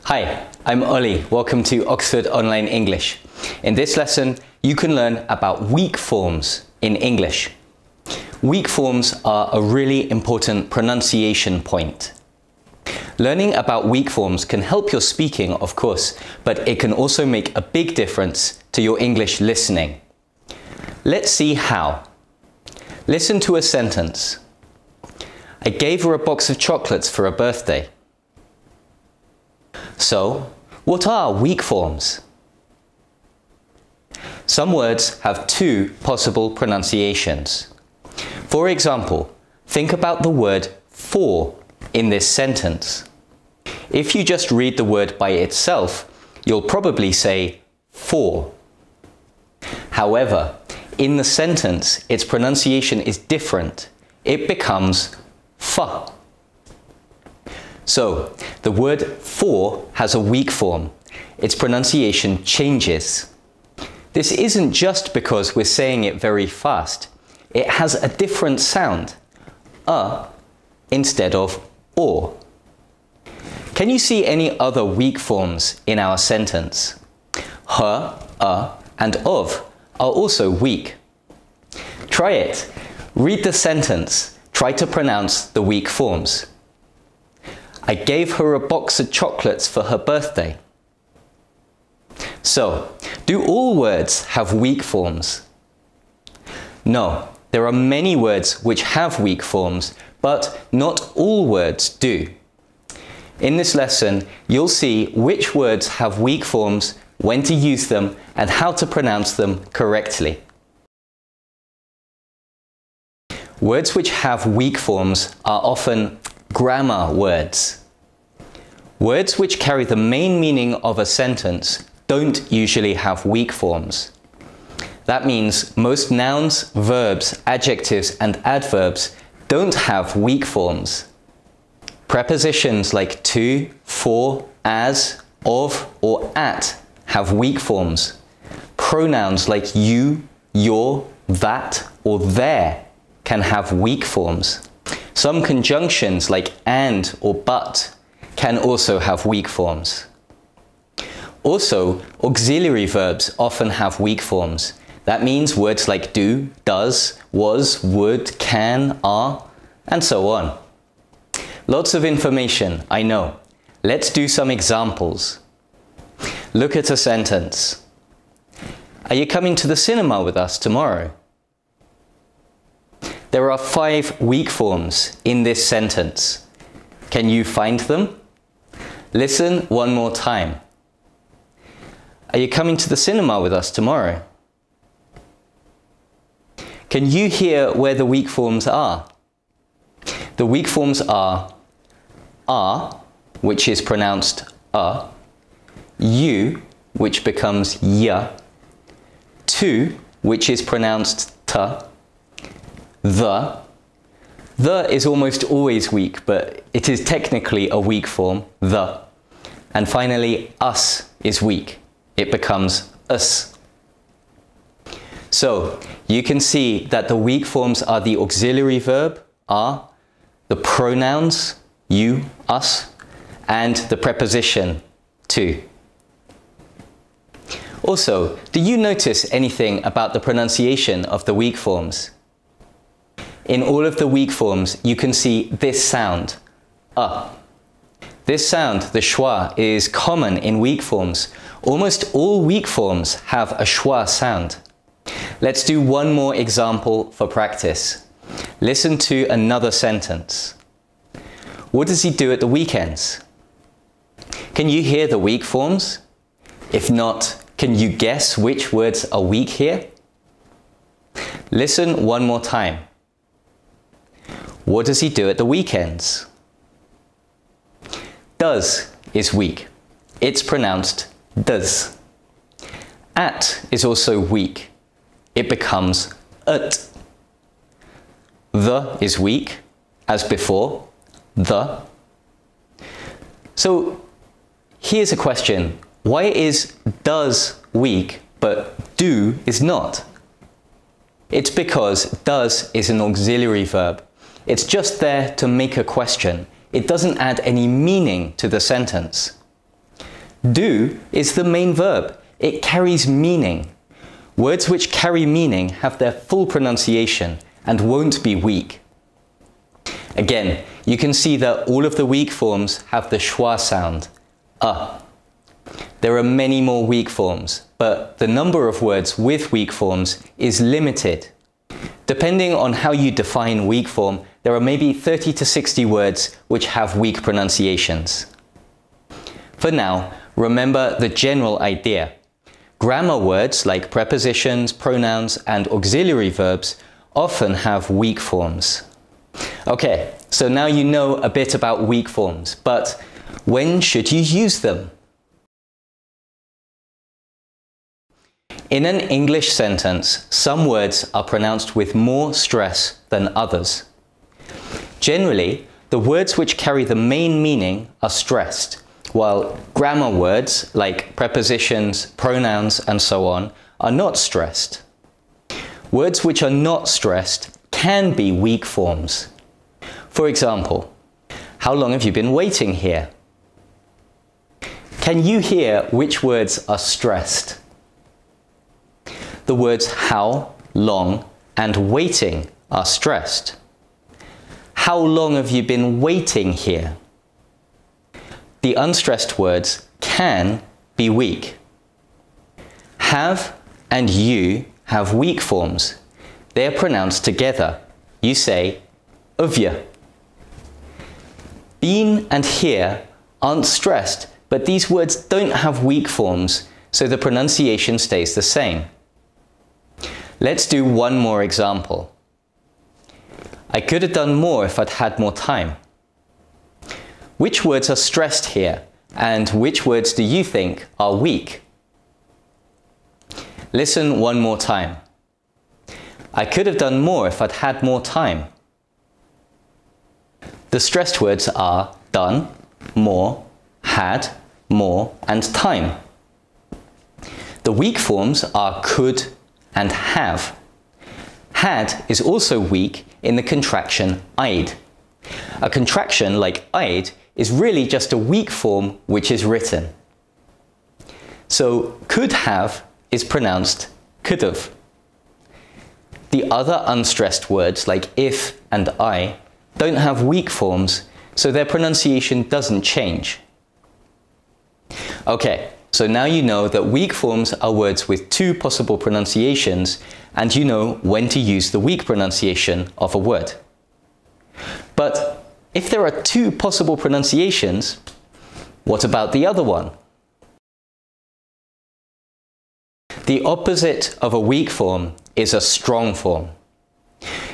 Hi, I'm Ollie. Welcome to Oxford Online English. In this lesson, you can learn about weak forms in English. Weak forms are a really important pronunciation point. Learning about weak forms can help your speaking, of course, but it can also make a big difference to your English listening. Let's see how. Listen to a sentence. I gave her a box of chocolates for her birthday. So, what are weak forms? Some words have two possible pronunciations. For example, think about the word for in this sentence. If you just read the word by itself, you'll probably say for. However, in the sentence, its pronunciation is different. It becomes fa. So, the word for has a weak form. Its pronunciation changes. This isn't just because we're saying it very fast. It has a different sound, instead of or. Can you see any other weak forms in our sentence? Her, and of are also weak. Try it. Read the sentence. Try to pronounce the weak forms. I gave her a box of chocolates for her birthday. So, do all words have weak forms? No, there are many words which have weak forms, but not all words do. In this lesson, you'll see which words have weak forms, when to use them, and how to pronounce them correctly. Words which have weak forms are often grammar words. Words which carry the main meaning of a sentence don't usually have weak forms. That means most nouns, verbs, adjectives, and adverbs don't have weak forms. Prepositions like to, for, as, of, or at have weak forms. Pronouns like you, your, that, or their can have weak forms. Some conjunctions like and or but can also have weak forms. Also, auxiliary verbs often have weak forms. That means words like do, does, was, would, can, are, and so on. Lots of information, I know. Let's do some examples. Look at a sentence. Are you coming to the cinema with us tomorrow? There are 5 weak forms in this sentence. Can you find them? Listen one more time. Are you coming to the cinema with us tomorrow? Can you hear where the weak forms are? The weak forms are, which is pronounced you, which becomes ya, to, which is pronounced ta, the is almost always weak, but it is technically a weak form, the. And finally, us is weak. It becomes us. So, you can see that the weak forms are the auxiliary verb, are, the pronouns, you, us, and the preposition, to. Also, do you notice anything about the pronunciation of the weak forms? In all of the weak forms, you can see this sound, This sound, the schwa, is common in weak forms. Almost all weak forms have a schwa sound. Let's do one more example for practice. Listen to another sentence. What does he do at the weekends? Can you hear the weak forms? If not, can you guess which words are weak here? Listen one more time. What does he do at the weekends? Does is weak. It's pronounced does. At is also weak. It becomes ut. The is weak, as before, the. So here's a question. Why is does weak, but do is not? It's because does is an auxiliary verb. It's just there to make a question. It doesn't add any meaning to the sentence. Do is the main verb. It carries meaning. Words which carry meaning have their full pronunciation and won't be weak. Again, you can see that all of the weak forms have the schwa sound, There are many more weak forms, but the number of words with weak forms is limited. Depending on how you define weak form, there are maybe 30 to 60 words which have weak pronunciations. For now, remember the general idea. Grammar words like prepositions, pronouns, and auxiliary verbs often have weak forms. Okay, so now you know a bit about weak forms, but when should you use them? In an English sentence, some words are pronounced with more stress than others. Generally, the words which carry the main meaning are stressed, while grammar words like prepositions, pronouns, and so on are not stressed. Words which are not stressed can be weak forms. For example, how long have you been waiting here? Can you hear which words are stressed? The words how, long, and waiting are stressed. How long have you been waiting here? The unstressed words can be weak. Have and you have weak forms. They are pronounced together. You say, uvya. Been and here aren't stressed, but these words don't have weak forms, so the pronunciation stays the same. Let's do one more example. I could have done more if I'd had more time. Which words are stressed here, and which words do you think are weak? Listen one more time. I could have done more if I'd had more time. The stressed words are done, more, had, more, and time. The weak forms are could and have. Had is also weak in the contraction I'd. A contraction like I'd is really just a weak form which is written. So could have is pronounced could've. The other unstressed words like if and I don't have weak forms, so their pronunciation doesn't change. Okay, so now you know that weak forms are words with two possible pronunciations, and you know when to use the weak pronunciation of a word. But if there are two possible pronunciations, what about the other one? The opposite of a weak form is a strong form.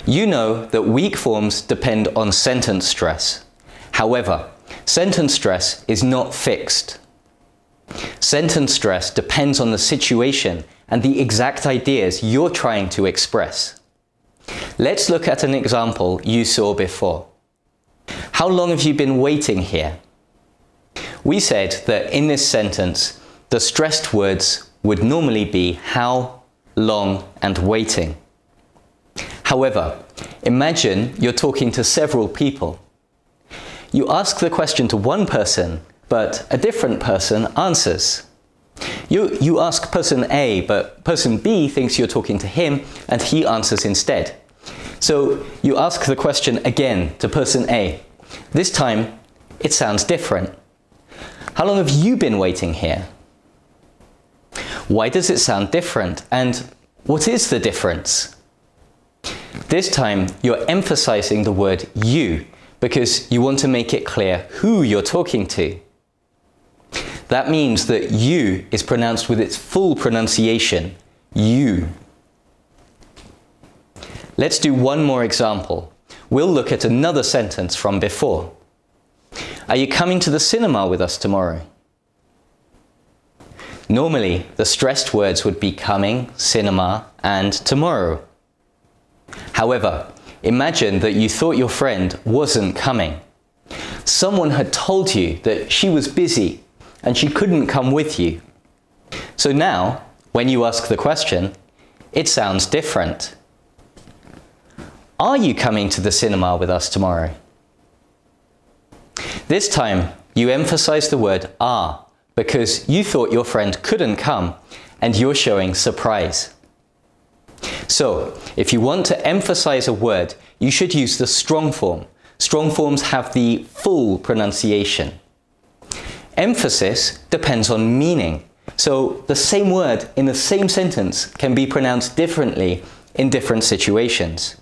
You know that weak forms depend on sentence stress. However, sentence stress is not fixed. Sentence stress depends on the situation and the exact ideas you're trying to express. Let's look at an example you saw before. How long have you been waiting here? We said that in this sentence, the stressed words would normally be how, long, and waiting. However, imagine you're talking to several people. You ask the question to one person, but a different person answers. You ask person A, but person B thinks you're talking to him, and he answers instead. So you ask the question again to person A. This time, it sounds different. How long have you been waiting here? Why does it sound different? And what is the difference? This time, you're emphasizing the word you because you want to make it clear who you're talking to. That means that you is pronounced with its full pronunciation, you. Let's do one more example. We'll look at another sentence from before. Are you coming to the cinema with us tomorrow? Normally, the stressed words would be coming, cinema, and tomorrow. However, imagine that you thought your friend wasn't coming. Someone had told you that she was busy and she couldn't come with you. So now, when you ask the question, it sounds different. Are you coming to the cinema with us tomorrow? This time, you emphasize the word are because you thought your friend couldn't come and you're showing surprise. So, if you want to emphasize a word, you should use the strong form. Strong forms have the full pronunciation. Emphasis depends on meaning. So, the same word in the same sentence can be pronounced differently in different situations.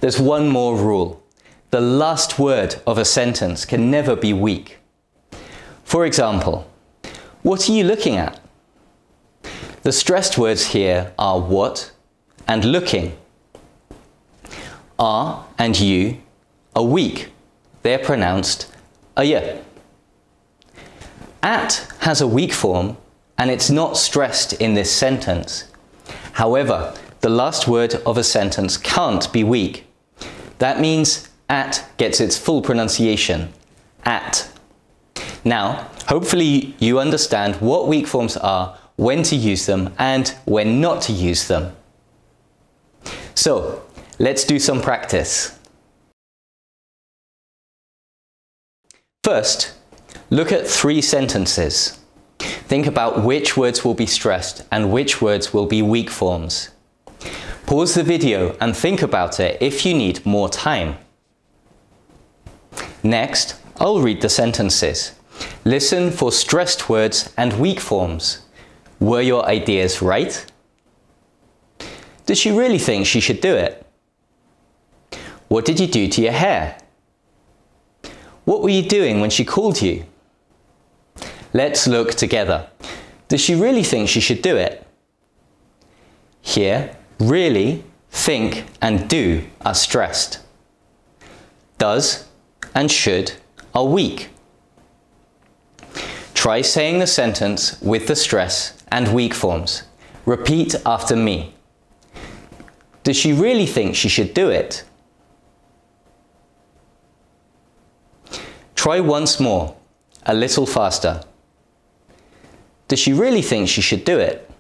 There's one more rule. The last word of a sentence can never be weak. For example, what are you looking at? The stressed words here are what and looking. Are and you are weak. They're pronounced yeah. At has a weak form and it's not stressed in this sentence. However, the last word of a sentence can't be weak. That means at gets its full pronunciation, at. Now, hopefully you understand what weak forms are, when to use them, and when not to use them. So, let's do some practice. First, look at 3 sentences. Think about which words will be stressed and which words will be weak forms. Pause the video and think about it if you need more time. Next, I'll read the sentences. Listen for stressed words and weak forms. Were your ideas right? Does she really think she should do it? What did you do to your hair? What were you doing when she called you? Let's look together. Does she really think she should do it? Here, really, think and do are stressed. Does and should are weak. Try saying the sentence with the stress and weak forms. Repeat after me. Does she really think she should do it? Try once more, a little faster. Does she really think she should do it?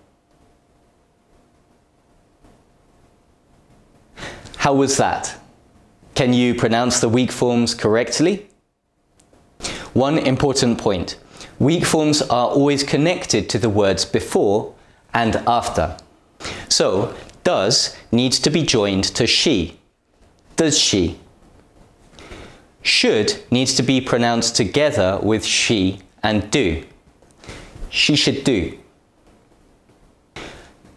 How was that? Can you pronounce the weak forms correctly? One important point. Weak forms are always connected to the words before and after. So, does needs to be joined to she. Does she? Should needs to be pronounced together with she and do. She should do.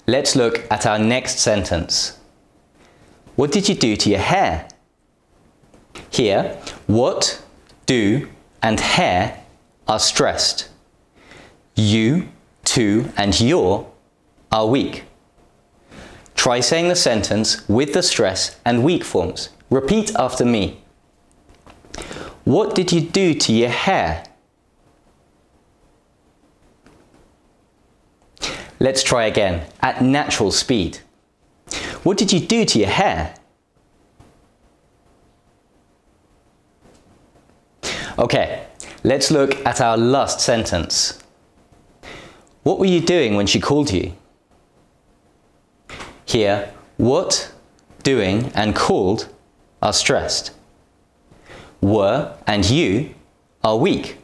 Let's look at our next sentence. What did you do to your hair? Here, what, do, and hair are stressed. You, to, and your are weak. Try saying the sentence with the stress and weak forms. Repeat after me. What did you do to your hair? Let's try again, at natural speed. What did you do to your hair? Okay, let's look at our last sentence. What were you doing when she called you? Here, what, doing, and called are stressed. Were and you are weak.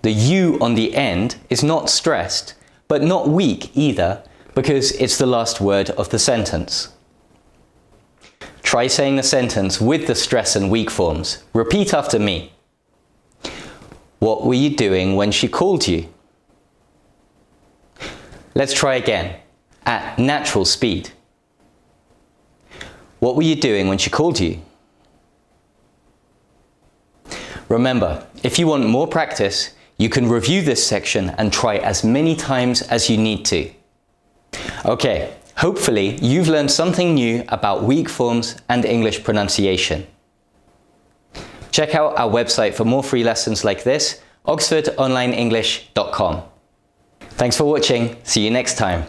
The you on the end is not stressed, but not weak either, because it's the last word of the sentence. Try saying the sentence with the stress and weak forms. Repeat after me. What were you doing when she called you? Let's try again, at natural speed. What were you doing when she called you? Remember, if you want more practice, you can review this section and try as many times as you need to. Okay, hopefully you've learned something new about weak forms and English pronunciation. Check out our website for more free lessons like this, oxfordonlineenglish.com. Thanks for watching, see you next time.